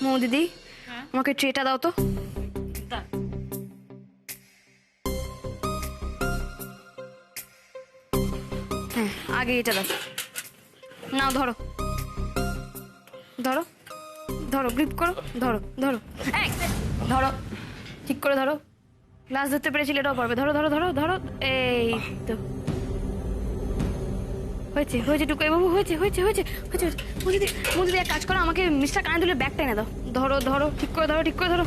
মৌ দিদি, আমাকে ট্রেটা দাও তো। হ্যাঁ, আগে এটা দাও। নাও ধরো ধরো ধরো, গ্রিপ করো, ধরো ধরো, এই ধরো, ঠিক করে ধরো। গ্লাস ধরতে পেরেছিলে, এটাও পারবে। ধরো ধরো ধরো ধরো, এই তো হয়েছে হয়েছে, টুকাই বাবু, হয়েছে হয়েছে হয়েছে হয়েছে। মোদিদি মোদিদি, এক কাজ করো, আমাকে মিস্টার কানাদুলের ব্যাগটা এনে দাও। ধরো ধরো, ঠিক করে ধরো, ঠিক করে ধরো।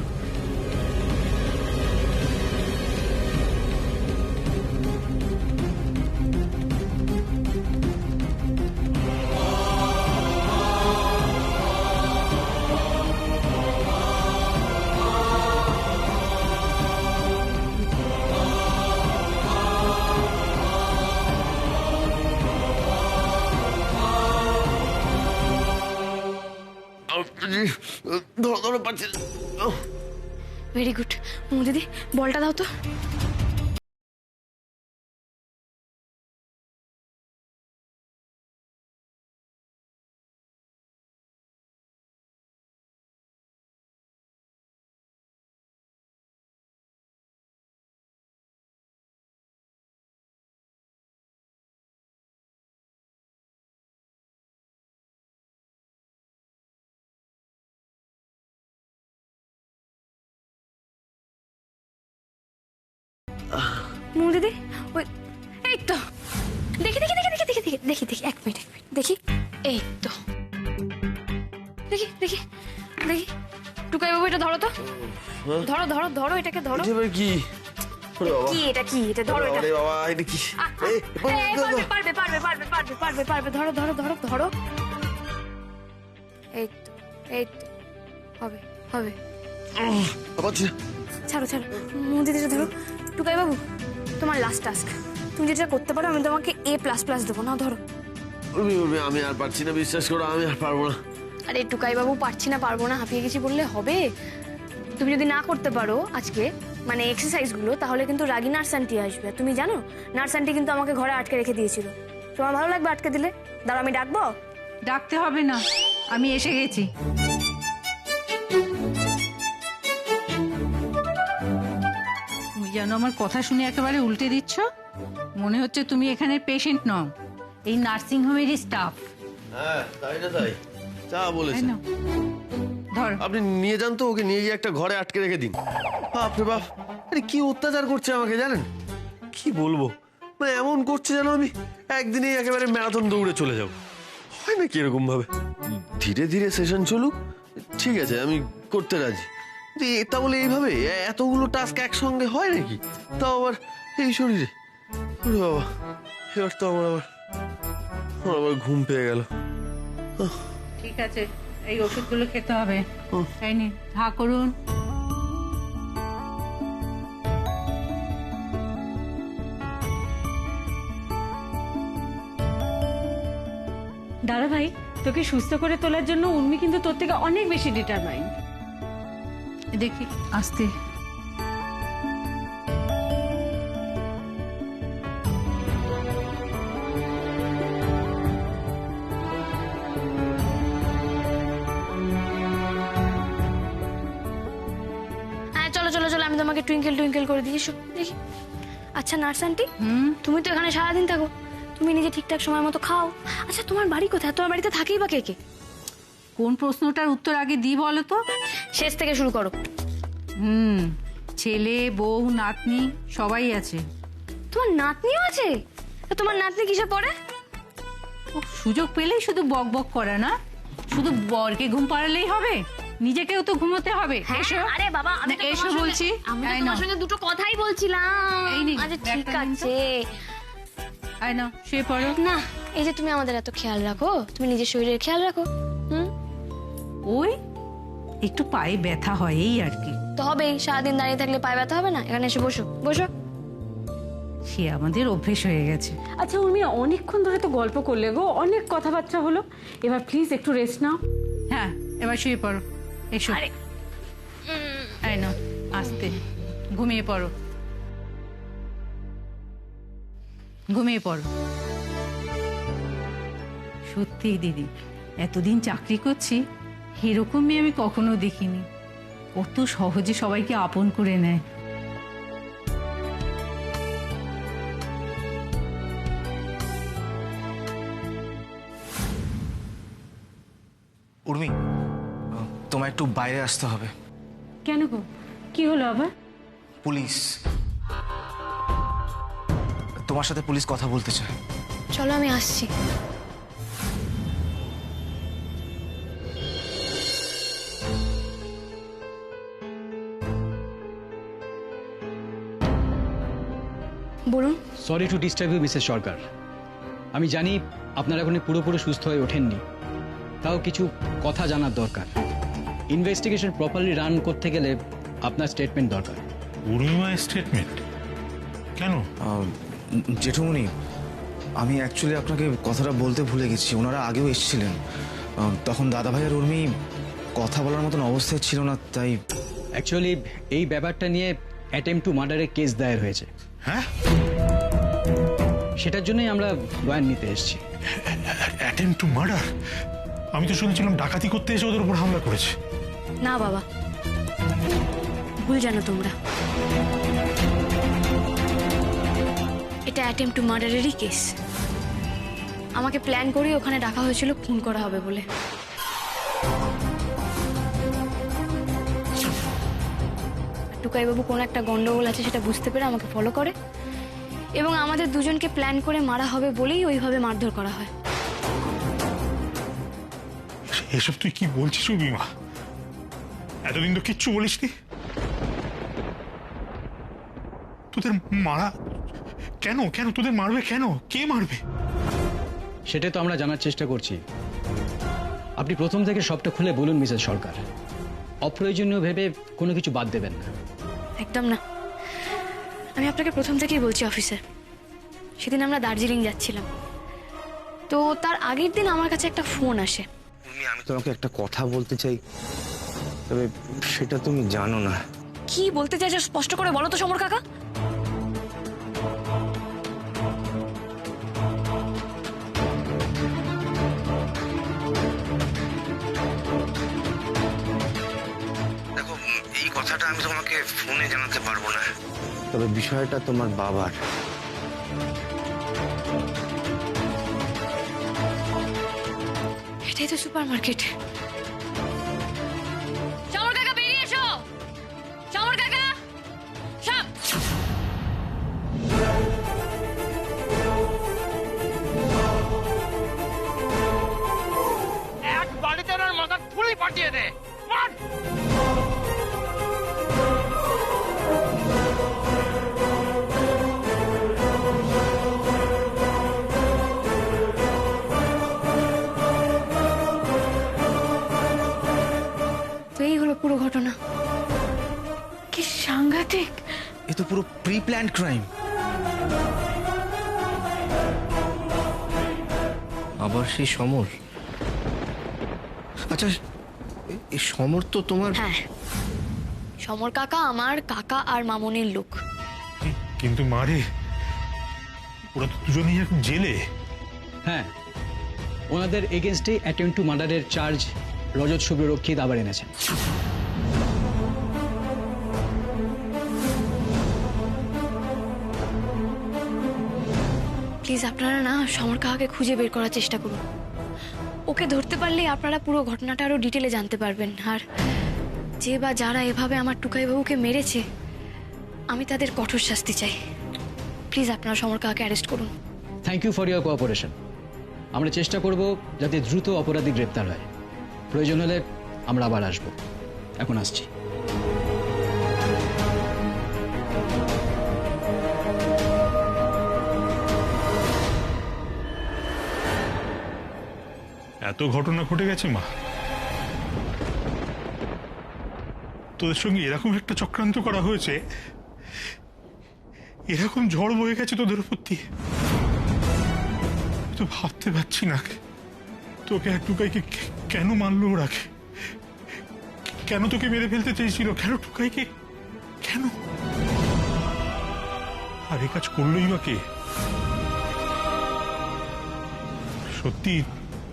ধরো ধরো, পারছি। Very good. মোদিদি, বলটা দাও তো। মোদিদি, ওই, এই তো, দেখি দেখি দেখি দেখি দেখি দেখি দেখি দেখি, এক মিনিট এক মিনিট, দেখি, এই তো, দেখি দেখি দেখি। টুকাই বাবু, এটা ধরো তো, ধরো ধরো ধরো, এটাকে ধরো। এবার কি? ওরে বাবা, কি এটা, কি এটা, ধরো এটা। আরে বাবা, এটা কি? এই, পারবে পারবে পারবে পারবে পারবে পারবে পারবে, ধরো ধরো ধরো ধরো। এই তো, এই তো, হবে হবে। পারছি না। ছাড়ো ছাড়ো, মোদিদি, এটা ধরো। টুকাই বাবু, তোমার লাস্ট টাস্ক, তুমি যেটা করতে পারো, আমি তোমাকে A++ দেবো। না ধরো। আমি আর পারছি না, বিশ্বাস করো, আমি আর পারবো না। আরে টুকাই বাবু, পারছি না, পারবো না, হাঁপিয়ে গেছি বললে হবে? তুমি যদি না করতে পারো আজকে মানে এক্সারসাইজগুলো, তাহলে কিন্তু রাগী নার্স আন্টি আসবে। তুমি জানো, নার্স আন্টি কিন্তু আমাকে ঘরে আটকে রেখে দিয়েছিল। তোমার ভালো লাগবে আটকে দিলে? দাঁড়াও, আমি ডাকবো। ডাকতে হবে না, আমি এসে গেছি। তুমি যেন আমার কথা শুনে একেবারে উল্টে দিচ্ছ। মনে হচ্ছে তুমি এখানে পেশেন্ট নও, এই নার্সিং হোমেরই স্টাফ। হ্যাঁ, তাই না? তাই যা তাই বলেছেন। না? ধর, আপনি নিয়ে যান তো, ওকে নিয়ে গিয়ে একটা ঘরে আটকে রেখে দিন। বাপরে বাপ, আরে কি অত্যাচার করছে আমাকে, জানেন? কি বলবো, মানে এমন করছে যেন আমি একদিনেই একেবারে ম্যারাথন দৌড়ে চলে যাব। হয় না কি এরকম ভাবে? ধীরে ধীরে সেশন চলুক, ঠিক আছে, আমি করতে রাজি। তা বলে এইভাবে এতগুলো টাস্ক একসঙ্গে হয় নাকি? তাও আবার এই শরীরে। ওরে বাবা, এবার তো আমার আবার ঘুম পেয়ে গেল। ঠিক আছে, এই ওষুধগুলো খেতে হবে। তাই নি, হা করুন। দাদা ভাই, তোকে সুস্থ করে তোলার জন্য উর্মি কিন্তু তোর থেকে অনেক বেশি ডিটারমাইন্ড। দেখি, আস্তে। হ্যাঁ, চলো চলো চলো, আমি তোমাকে টুইঙ্কেল টুইঙ্কেল করে দিয়ে এসো, দেখি। আচ্ছা নার্স আন্টি, তুমি তো এখানে সারাদিন থাকো, তুমি নিজে ঠিকঠাক সময় মতো খাও। আচ্ছা, তোমার বাড়ি কোথায়? তোমার বাড়িতে থাকেই বা কে কে? কোন প্রশ্নটার উত্তর আগে দিই বলো তো? শেষ থেকে শুরু করো। ছেলে, বউ, নাতনি সবাই আছে। তোমার নাতনিও আছে? তা তোমার নাতনি কিসে পড়ে? ও, সুযোগ পেলেই শুধু বক বক করে না। শুধু বরকে ঘুম পাড়ালেই হবে, নিজেকেও তো ঘুমোতে হবে। এসো। আরে বাবা, আমি তো এসো তোমার বলছি। আমি তো এই তোমার নাও। সঙ্গে দুটো কথাই বলছিলাম। এই নিন, আচ্ছা ঠিক ব্যাগটা নিন তো। আছে। আয় না, শুয়ে পড়ো। না, এই যে তুমি আমাদের এত খেয়াল রাখো, তুমি নিজের শরীরের খেয়াল রাখো। ওই একটু পায়ে ব্যথা হয়, এই আর কি। তো হবেই, সারাদিন দাঁড়িয়ে থাকলে পায়ে ব্যথা হবে না? এখানে এসে বসো বসো। সে আমাদের অভ্যেস হয়ে গেছে। আচ্ছা উর্মি, অনেকক্ষণ ধরে তো গল্প করলে গো, অনেক কথাবার্তা হলো, এবার প্লিজ একটু রেস্ট নাও। হ্যাঁ, এবার শুয়ে পড়ো। এসো। আরে আয় না, আস্তে। ঘুমিয়ে পড়ো, ঘুমিয়ে পড়ো। সত্যি দিদি, এতদিন চাকরি করছি, এরকম মেয়ে আমি কখনো দেখিনি। কত সহজে সবাইকে আপন করে নেয়। উর্মি, তোমায় একটু বাইরে আসতে হবে। কেন গো, কি হলো আবার? পুলিশ, তোমার সাথে পুলিশ কথা বলতে চায়। চলো আমি আসছি। বলুন। Sorry to disturb you Mrs Sarkar. আমি জানি আপনারা এখনো পুরোপুরি সুস্থ হয়ে ওঠেননি, তাও কিছু কথা জানার দরকার। ইনভেস্টিগেশন প্রপারলি রান করতে গেলে আপনার স্টেটমেন্ট দরকার। উর্মিমা স্টেটমেন্ট কেন? জেঠুমনি, আমি অ্যাকচুয়ালি আপনাকে কথাটা বলতে ভুলে গেছি। ওনারা আগেও এসেছিলেন, তখন দাদাভাই আর উর্মি কথা বলার মতন অবস্থায় ছিল না, তাই। অ্যাকচুয়ালি এই ব্যাপারটা নিয়ে অ্যাটেম্প টু মার্ডারের কেস দায়ের হয়েছে। হ্যাঁ, সেটার জন্যই আমরা বয়ান নিতে এসেছি। Attempt to murder? আমি তো শুনেছিলাম ডাকাতি করতে এসে ওদের উপর হামলা করেছে। না বাবা, ভুল জানো তোমরা। এটা অ্যাটেম্প টু মার্ডারেরই কেস। আমাকে প্ল্যান করে ওখানে ডাকা হয়েছিল খুন করা হবে বলে। টুকাইবাবু কোনো একটা গন্ডগোল আছে সেটা বুঝতে পেরে আমাকে ফলো করে, এবং আমাদের দুজনকে প্ল্যান করে মারা হবে বলেই ওইভাবে মারধর করা হয়। এসব তুই কি বলছিস উর্মিমা? এতদিন তো কিচ্ছু বলিসনি। তোদের মারা কেন? কেন তোদের মারবে? কেন? কে মারবে? সেটা তো আমরা জানার চেষ্টা করছি। আপনি প্রথম থেকে সবটা খুলে বলুন মিসেস সরকার। অপ্রয়োজনীয় ভেবে কোনো কিছু বাদ দেবেন না। একদম না, আমি আপনাকে প্রথম থেকেই বলছি অফিসার। সেদিন আমরা দার্জিলিং যাচ্ছিলাম, তো তার আগের দিন আমার কাছে একটা ফোন আসে। আমি তোমাকে একটা কথা বলতে চাই, তবে সেটা তুমি জানো না। কি বলতে চাইছো স্পষ্ট করে বলো তো সমর কাকা। দেখো, এই কথাটা আমি তোমাকে ফোনে জানাতে পারবো না, তবে বিষয়টা তোমার বাবার। এটাই তো সুপার মার্কেট। সমর কাকা বেরিয়ে এসো। সমর কাকা, এক বাড়িতে ওর মাথা পুরি পাঠিয়ে দে। মার! তো এই হলো পুরো ঘটনা। কি সাংঘাতিক! এ তো পুরো প্রি প্ল্যান্ড ক্রাইম। আবার সেই সমর। আচ্ছা, এই সমর তো তোমার? হ্যাঁ, সমর কাকা আমার কাকা আর মামনির লোক। কিন্তু মারে, ওরা তো দুজনেই এখন জেলে। হ্যাঁ, ওনাদের এগেনস্টে অ্যাটেম্প টু মার্ডারের চার্জ রজত শুভরক্ষিত আবার এনেছেন। প্লিজ আপনারা না সমর কাকাকে খুঁজে বের করার চেষ্টা করুন। ওকে ধরতে পারলেই আপনারা পুরো ঘটনাটা আরো ডিটেলে জানতে পারবেন। আর যে বা যারা এভাবে আমার টুকাইবাবুকে মেরেছে, আমি তাদের কঠোর শাস্তি চাই। প্লিজ আপনারা সমর কাকাকে অ্যারেস্ট করুন। Thank you for your cooperation. আমরা চেষ্টা করব যাতে দ্রুত অপরাধী গ্রেপ্তার হয়। প্রয়োজন হলে আমরা আবার আসব। এখন আসছি। এত ঘটনা ঘটে গেছে মা, তোদের সঙ্গে এরকম একটা চক্রান্ত করা হয়েছে, এরকম ঝড় বয়ে গেছে তোদের উপর দিয়ে, তো ভাবতে পারছি না। তোকে এক টুকাইকে কেন মারলো ওরা? কেন তোকে মেরে ফেলতে চেয়েছিল? কেন টুকাইকে? কেন? আর এই কাজ করলোই বা কে? সত্যি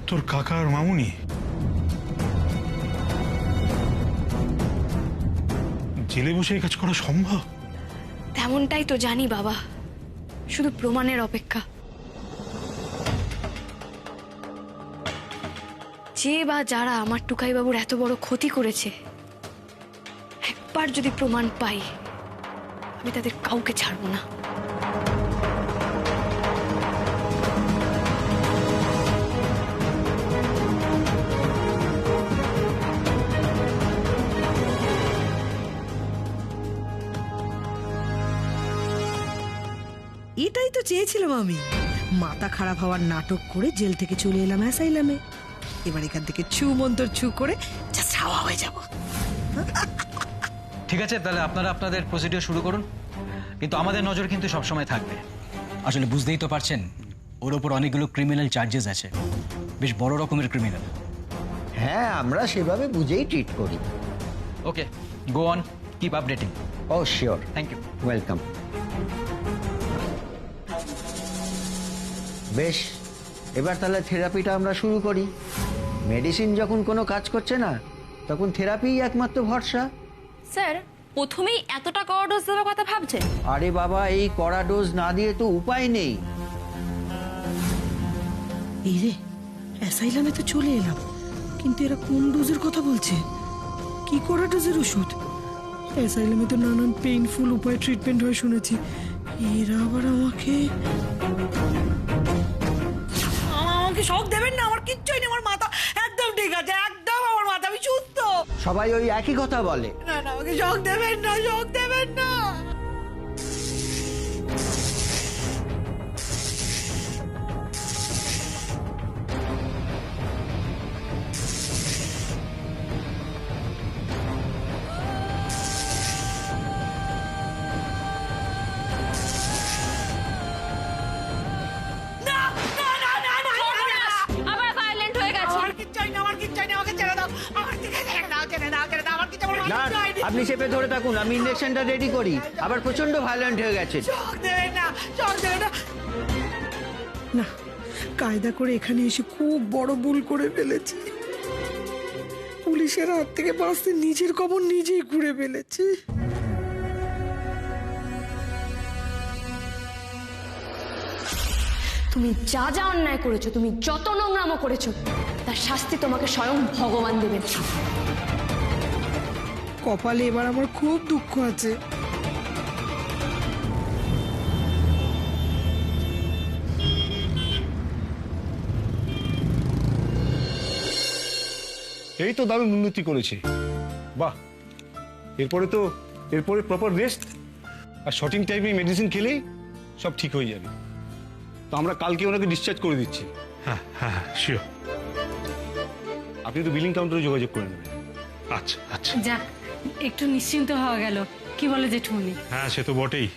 তোর কাকা আর মামুনি? জেলে বসে এই কাজ করা সম্ভব? তেমনটাই তো জানি বাবা, শুধু প্রমাণের অপেক্ষা। যে বা যারা আমার টুকাইবাবুর এত বড় ক্ষতি করেছে, একবার যদি প্রমাণ পাই, আমি তাদের কাউকে ছাড়বো না। এটাই তো চেয়েছিলাম আমি। মাথা খারাপ হওয়ার নাটক করে জেল থেকে চলে এলাম অ্যাসাইলামে। এবার এখান থেকে ছু মন্তর ছু করে জাস্ট হাওয়া হয়ে যাব। ঠিক আছে, তাহলে আপনারা আপনাদের প্রসিডিওর শুরু করুন, কিন্তু আমাদের নজর কিন্তু সবসময় থাকবে। আসলে বুঝতেই তো পারছেন, ওর ওপর অনেকগুলো ক্রিমিনাল চার্জেস আছে, বেশ বড় রকমের ক্রিমিনাল। হ্যাঁ, আমরা সেভাবে বুঝেই ট্রিট করি। Okay, go on, keep updating. Oh sure, thank you. Welcome. বেশ, এবার তাহলে থেরাপিটা আমরা শুরু করি। মেডিসিন যখন কোনো কাজ করছে না, তখন থেরাপিই একমাত্র ভরসা। স্যার, প্রথমেই এতটা কড়া ডোজ দেওয়ার কথা ভাবছেন? আরে বাবা, এই কড়া ডোজ না দিয়ে তো উপায় নেই। এই রে, অ্যাসাইলামে তো চলে এলাম, কিন্তু এরা কোন ডোজের কথা বলছে? কি করা ডোজের ওষুধ? অ্যাসাইলামে তো নানান পেইনফুল উপায় ট্রিটমেন্ট হয় শুনেছি। এরা আবার আমাকে শখ দেবেন না? আমার কিচ্ছুই নেই, আমার মাথা একদম ঠিক আছে, একদম আমার মাথা, আমি সুস্থ। সবাই ওই একই কথা বলে। না না, আমাকে শখ দেবেন না, শখ দেবেন না। আবার ভায়োলেন্ট হয়ে গেছে। আমার কিচ্ছুই না, আমার কিচ্ছুই না, আমাকে ছেড়ে দাও, আমার থেকে ছেড়ে দাও, ছেড়ে দাও, ছেড়ে দাও, আমার কিচ্ছু, আমার না, কিচ্ছুই নেই। আপনি চেপে ধরে থাকুন, আমি ইঞ্জেকশনটা রেডি করি। আবার প্রচন্ড ভায়োলেন্ট হয়ে গেছে। শখ দেবেন না, শখ দেবেন না। না, কায়দা করে এখানে এসে খুব বড় ভুল করে ফেলেছি। পুলিশের হাত থেকে বাঁচতে নিজের কবর নিজেই ঘুরে ফেলেছি। তুমি যা যা অন্যায় করেছো, তুমি যত নোংরামো করেছো, তার শাস্তি তোমাকে স্বয়ং ভগবান দেবেন। কপালে এবার আমার খুব দুঃখ আছে। এই তো দারুণ উন্নতি করেছে, বাহ। এরপরে প্রপার রেস্ট আর সঠিক টাইমে মেডিসিন খেলেই সব ঠিক হয়ে যাবে। তো আমরা কালকে ওনাকে ডিসচার্জ করে দিচ্ছি। হ্যাঁ হ্যাঁ শিওর। আপনি তো বিলিং কাউন্টারে যোগাযোগ করে নেবেন। আচ্ছা আচ্ছা। যাক, একটু নিশ্চিন্ত হওয়া গেল। কি বলে জেঠুমনি? হ্যাঁ, সে তো বটেই।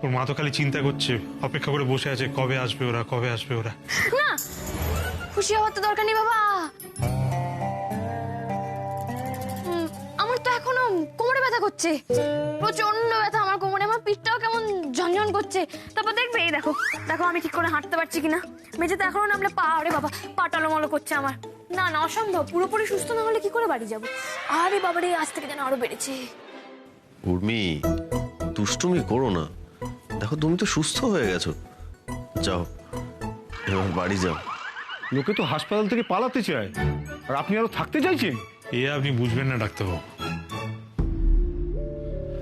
ওর মা তো খালি চিন্তা করছে, অপেক্ষা করে বসে আছে, কবে আসবে ওরা, কবে আসবে ওরা। না, খুশি হওয়ার তো দরকার নেই বাবা। আমার তো এখনো কোমরে ব্যথা করছে, প্রচন্ড ব্যথা আমার কোমরে। আমার পিঠটাও কেমন ঝনঝন করছে। তারপর দেখবে, এই দেখো দেখো আমি ঠিক করে হাঁটতে পারছি কিনা। মেঝেতে এখনো নামলে পা, আরে বাবা, পা টলমলো করছে আমার। না না, অসম্ভব। পুরোপুরি সুস্থ না হলে কি করে বাড়ি যাবো? আরে বাবারে, আজ থেকে যেন আরো বেড়েছে। উর্মি, দুষ্টুমি করো না। দেখো, তুমি তো সুস্থ হয়ে গেছো। যাও, এবার বাড়ি যাও। লোকে তো হাসপাতাল থেকে পালাতে চায়, আর আপনি আরো থাকতে চাইছেন। এ আপনি বুঝবেন না ডাক্তারবাবু,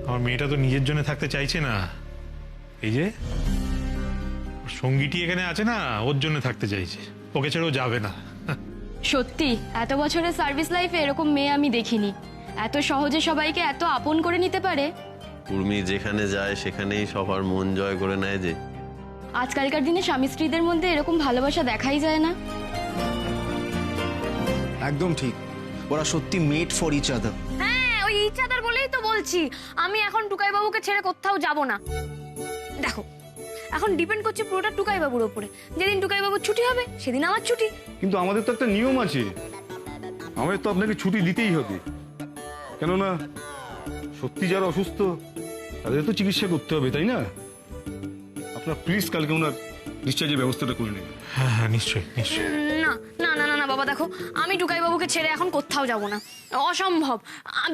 আমার মেয়েটা তো নিজের জন্য থাকতে চাইছে না। এই যে ওর সঙ্গীটি এখানে আছে না, ওর জন্য থাকতে চাইছে। ওকে ছেড়েও যাবে না। সত্যি এত বছরের সার্ভিস লাইফে এরকম মেয়ে আমি দেখিনি। এত সহজে সবাইকে এত আপন করে নিতে পারে। উর্মি যেখানে যায় সেখানেই সবার মন জয় করে নেয় যে। আজকালকার দিনে স্বামী স্ত্রীদের মধ্যে এরকম ভালোবাসা দেখাই যায় না। একদম ঠিক, ওরা সত্যি মেড ফর ইচ আদার। হ্যাঁ, ওই ইচ্ছাদার বলেই তো বলছি, আমি এখন টুকাই বাবুকে ছেড়ে কোথাও যাব না। দেখো, এখন ডিপেন্ড করছে পুরোটা টুকাই বাবুর উপরে। যেদিন টুকাই বাবুর ছুটি হবে সেদিন আমার ছুটি। কিন্তু আমাদের তো একটা নিয়ম আছে, আমাদের তো আপনাকে ছুটি দিতেই হবে। কেননা সত্যি যারা অসুস্থ তাদের তো চিকিৎসা করতে হবে, তাই না? আপনার প্লিজ কালকে ওনার ডিসচার্জের ব্যবস্থাটা করে নেবেন। হ্যাঁ হ্যাঁ, নিশ্চয়ই নিশ্চয়ই। না না না না বাবা দেখো, আমি টুকাই বাবুকে ছেড়ে এখন কোথাও যাব না, অসম্ভব।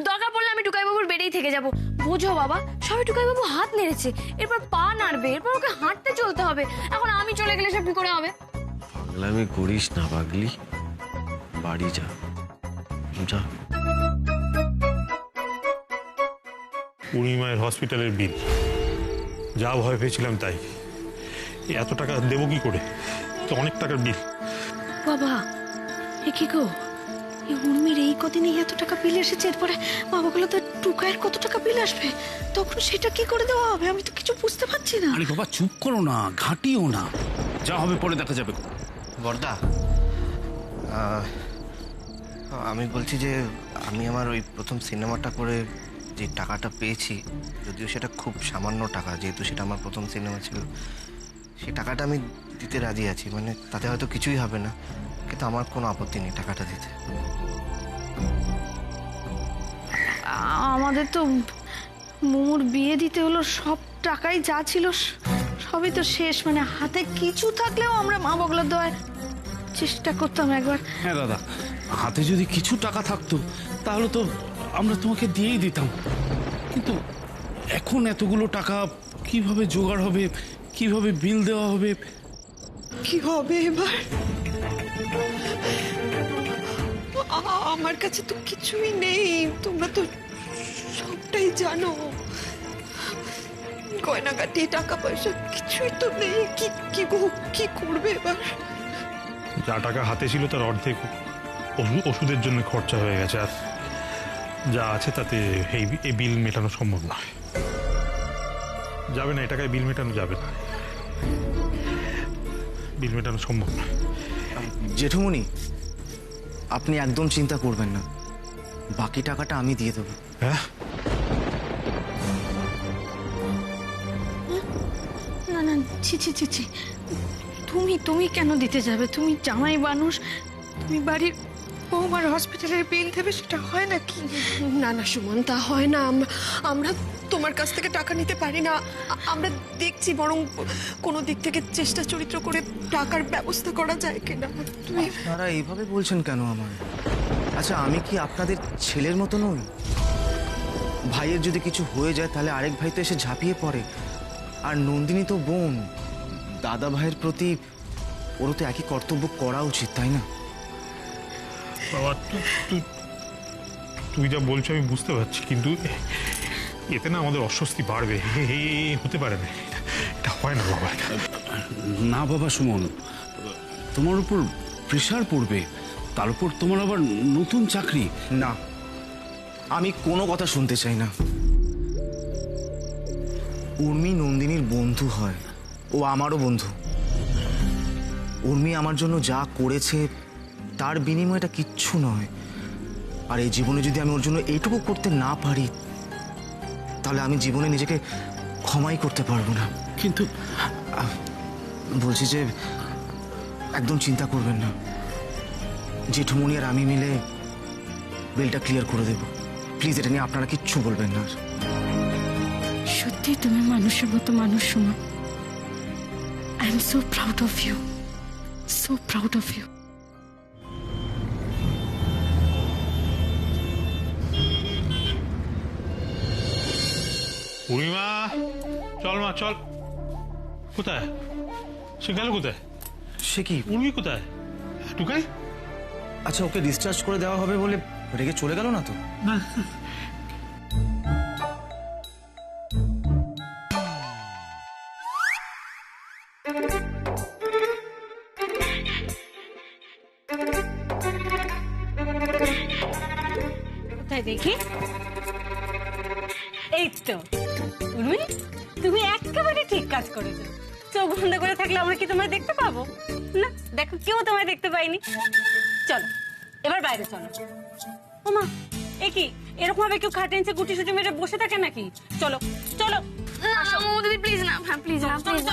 দরকার পড়লে আমি টুকাই বাবুর বেডেই থেকে যাব। বোঝো বাবা, সবাই টুকাই বাবু হাত নেড়েছে, এরপর পা নাড়বে, এরপর ওকে হাঁটতে চলতে হবে। এখন আমি চলে গেলে সব কি করে হবে? পাগলামি করিস না পাগলি, বাড়ি যা যা। পূর্ণিমায়ের হসপিটালের বিল, যা ভয় পেয়েছিলাম তাই। এত টাকা দেবো কি করে? তো অনেক টাকার বিল। বাবা এ কি গো, এই উর্মির এই কদিনে এত টাকা বিল এসেছে, এরপরে বাবা বলে তো টুকায়ের কত টাকা বিল আসবে, তখন সেটা কি করে দেওয়া হবে? আমি তো কিছু বুঝতে পারছি না। আরে বাবা চুপ করো না, ঘাঁটিও না, যা হবে পরে দেখা যাবে। বর্দা, আমি বলছি যে আমি আমার ওই প্রথম সিনেমাটা করে যে টাকাটা পেয়েছি, যদিও সেটা খুব সামান্য টাকা, যেহেতু সেটা আমার প্রথম সিনেমা ছিল, সেই টাকাটা আমি দিতে রাজি আছি। মানে তাতে হয়তো কিছুই হবে না, কিন্তু আমার কোনো আপত্তি নেই টাকাটা দিতে। আমাদের তো মোমোর বিয়ে দিতে হলো, সব টাকাই যা ছিল সবই তো শেষ। মানে হাতে কিছু থাকলেও আমরা মা বগলার দোয়ায় চেষ্টা করতাম একবার। হ্যাঁ দাদা, হাতে যদি কিছু টাকা থাকতো তাহলে তো আমরা তোমাকে দিয়েই দিতাম, কিন্তু এখন এতগুলো টাকা কিভাবে জোগাড় হবে, কিভাবে বিল দেওয়া হবে? কি হবে এবার? আমার কাছে তো কিছুই নেই, তোমরা তো সবটাই জানো। গয়নাগাটি, টাকা পয়সা কিছুই তো নেই। কি করবে এবার? যা টাকা হাতে ছিল তার অর্ধেক ওষুধের জন্য খরচা হয়ে গেছে, আর যা আছে তাতে এই বিল মেটানো সম্ভব নয়। যাবে না, এই টাকায় বিল মেটানো যাবে না, বিল মেটানো সম্ভব নয়। জেঠুমনি, আপনি একদম চিন্তা করবেন না, বাকি টাকাটা আমি দিয়ে দেবো। হ্যাঁ, না না, ছি, তুমি কেন দিতে যাবে? তুমি জামাই মানুষ, তুমি বাড়ির বৌমার হসপিটালের বিল দেবে, সেটা হয় নাকি? না না সুমন, তা হয় না। আমরা তোমার কাছ থেকে টাকা নিতে পারি না। আমরা দেখছি বরং কোনো দিক থেকে চেষ্টা চরিত্র করে টাকার ব্যবস্থা করা যায় কিনা। তুমি আপনারা এইভাবে বলছেন কেন আমার? আচ্ছা, আমি কি আপনাদের ছেলের মতো নই? ভাইয়ের যদি কিছু হয়ে যায় তাহলে আরেক ভাই তো এসে ঝাঁপিয়ে পড়ে, আর নন্দিনী তো বোন, দাদা ভাইয়ের প্রতি ওরও তো একই কর্তব্য করা উচিত, তাই না? বাবা, তুই যা বলছো আমি বুঝতে পারছি, কিন্তু এতে না আমাদের অস্বস্তি বাড়বে। হতে পারে না, এটা হয় না বাবা। না বাবা সুমন, তোমার উপর প্রেশার পড়বে, তার উপর তোমার আবার নতুন চাকরি। না, আমি কোনো কথা শুনতে চাই না। উর্মি নন্দিনীর বন্ধু হয়, ও আমারও বন্ধু। উর্মি আমার জন্য যা করেছে তার বিনিময়ে এটা কিচ্ছু নয়, আর এই জীবনে যদি আমি ওর জন্য এইটুকু করতে না পারি তাহলে আমি জীবনে নিজেকে ক্ষমাই করতে পারবো না। কিন্তু বলছি যে একদম চিন্তা করবেন না, জেঠুমনি আর আমি মিলে বিলটা ক্লিয়ার করে দেব। প্লিজ, এটা নিয়ে আপনারা কিচ্ছু বলবেন না। সত্যি তুমি মানুষের মতো মানুষ Suman. I am so proud of you, so proud of you. Purnima, চল মা চল। কোথায় সে গেল? কোথায় সে? কি উর্মি কোথায়? টুকাই? আচ্ছা, ওকে ডিসচার্জ করে দেওয়া হবে বলে রেগে চলে গেল না তো? না, কোথায় দেখি? এই তো উর্মি, তুমি একেবারে ঠিক কাজ করেছো। চোখ বন্ধ করে থাকলে আমরা কি তোমায় দেখতে পাবো? না, দেখো কেউ তোমায় দেখতে পাইনি। চলো এবার বাইরে চলো। ওমা, এ কি এরকম ভাবে কেউ খাটে নিচে গুটি সুটি মেরে বসে থাকে নাকি? চলো চলো। দিদি প্লিজ না, হ্যাঁ প্লিজ না, প্লিজ না,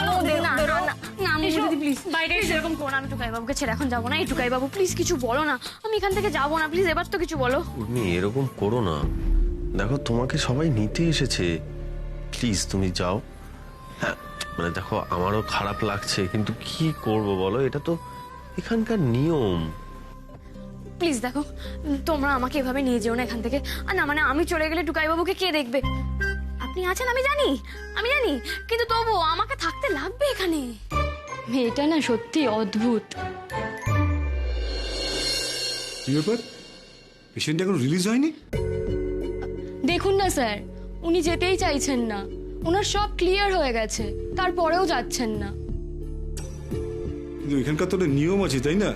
দিদি প্লিজ বাইরে সেরকম করো না। আমি টুকাই বাবুকে ছেড়ে এখন যাবো না। এই টুকাই বাবু প্লিজ কিছু বলো না, আমি এখান থেকে যাবো না, প্লিজ এবার তো কিছু বলো। উর্মি, এরকম করো না, দেখো তোমাকে সবাই নিতে এসেছে, প্লিজ তুমি যাও। হ্যাঁ, মানে দেখো আমারও খারাপ লাগছে, কিন্তু কি করব বলো, এটা তো এখানকার নিয়ম। প্লিজ দেখো, তোমরা আমাকে এভাবে নিয়ে যেও না এখান থেকে। আর না মানে আমি চলে গেলে টুকাই বাবুকে কে দেখবে? আপনি আছেন আমি জানি, কিন্তু তবুও আমাকে থাকতে লাগবে এখানে। মেয়েটা না সত্যি অদ্ভুত। কি ব্যাপার, পেশেন্ট এখন রিলিজ হয়নি? দেখুন না স্যার, উনি যেতেই চাইছেন না। ওনার সব ক্লিয়ার হয়ে গেছে, তারপরেও যাচ্ছেন না। কিন্তু এখানকার তো একটা নিয়ম আছে, তাই না?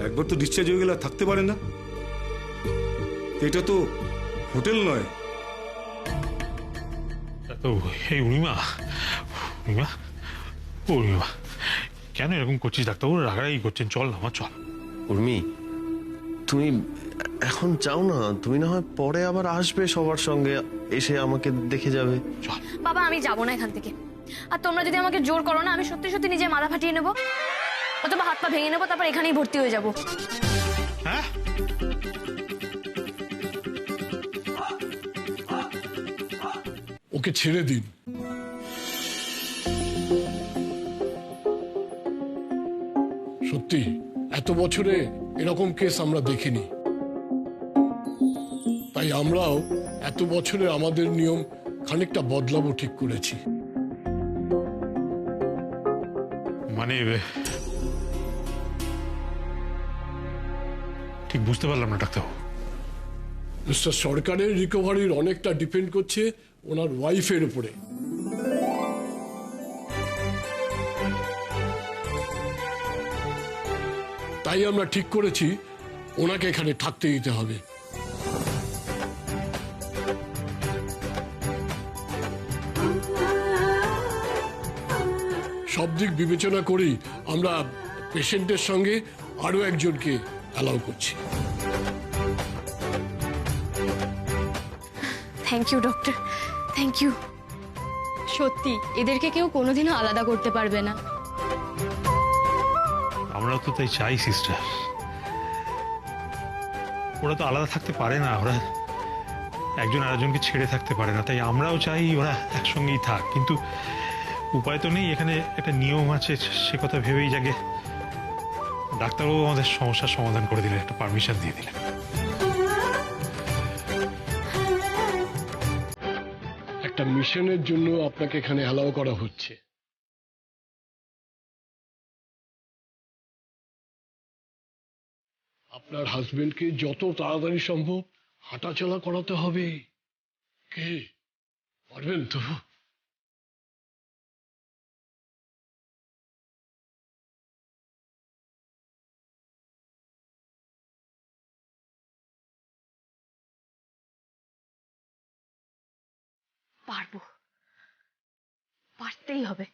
একবার তো ডিসচার্জ হয়ে গেলে আর থাকতে পারে না। এটা তো হোটেল নয়। এই উর্মিমা, কেন এরকম করছিস? ডাক্তারবাবু রাগারাগি করছেন, চল না চল। উর্মি, তুমি এখন চাও না? তুমি না হয় পরে আবার আসবে সবার সঙ্গে, এসে আমাকে দেখে যাবে। বাবা আমি যাবো না এখান থেকে। আর তোমরা যদি আমাকে জোর করো না, আমি সত্যি সত্যি নিজে মাথা ফাটিয়ে নেবো, অথবা হাত পা ভেঙে নেবো, তারপর এখানেই ভর্তি হয়ে যাবো। হ্যাঁ, ওকে ছেড়ে দিন। সত্যি এত বছরে এরকম কেস আমরা দেখিনি, তাই আমরাও এত বছরে আমাদের নিয়ম খানিকটা বদলাবো ঠিক করেছি। মানে ঠিক বুঝতে পারলাম না ডাক্তারবাবু। মিস্টার সরকারের রিকভারির অনেকটা ডিপেন্ড করছে ওনার ওয়াইফের উপরে। তাই আমরা ঠিক করেছি ওনাকে এখানে থাকতে দিতে হবে। সব দিক বিবেচনা করেই আমরা পেশেন্টের সঙ্গে আরো একজনকে অ্যালাউ করছি। Thank you doctor, thank you. সত্যি এদেরকে কেউ কোনোদিনও আলাদা করতে পারবে না। আমরা তো তাই চাই সিস্টার। ওরা তো আলাদা থাকতে পারে না, ওরা একজন আরেকজনকে ছেড়ে থাকতে পারে না, তাই আমরাও চাই ওরা একসঙ্গেই থাক। কিন্তু উপায় তো নেই, এখানে একটা নিয়ম আছে, সে কথা ভেবেই যাকে ডাক্তারবাবু আমাদের সমস্যার সমাধান করে দিলেন, একটা পারমিশন দিয়ে দিলেন। একটা মিশনের জন্য আপনাকে এখানে অ্যালাউ করা হচ্ছে। আপনার হাজবেন্ডকে যত তাড়াতাড়ি সম্ভব হাঁটাচলা করাতে হবে। কে পারবেন তো? পারবো, পারতেই হবে।